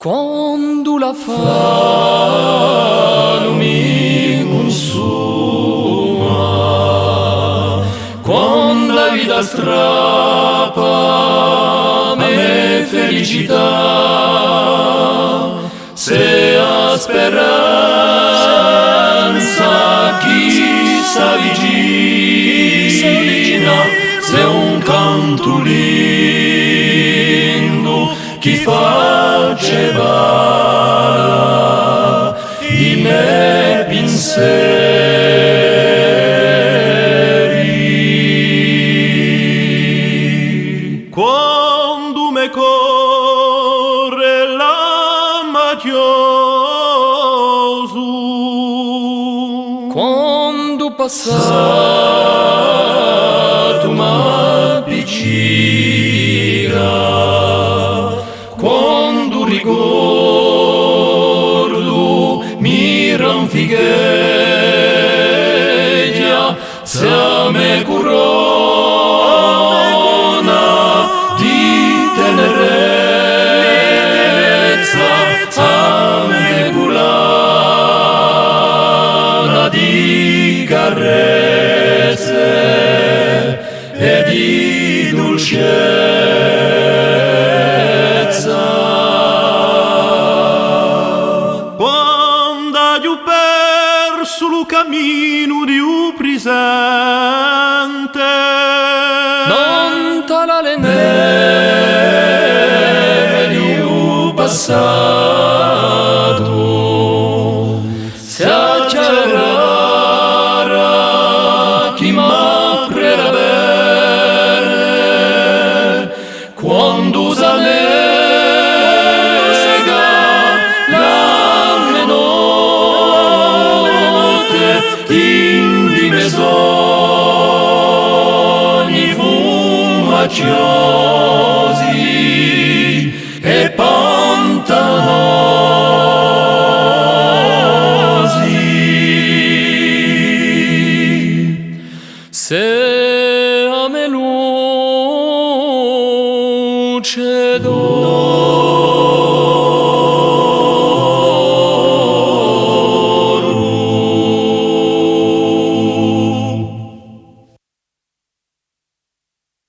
Quando la fame mi consuma, quando la vita strappa a me felicità, se a speranza chi s'avvicina, se un canto lindo chi faceva i miei pensieri. Quando me corre la macchioso, quando passato m'appiccica, quando ricordo mi ranficheggia, se a me corona di tenerezza, a me collana di carezze e di dolcezza. quando ho perso il cammino di un presente, Non tala le neve di un passato, se accerrara chi m'apre la belle, quando s'allega la notte in di me sogni fumaccioni.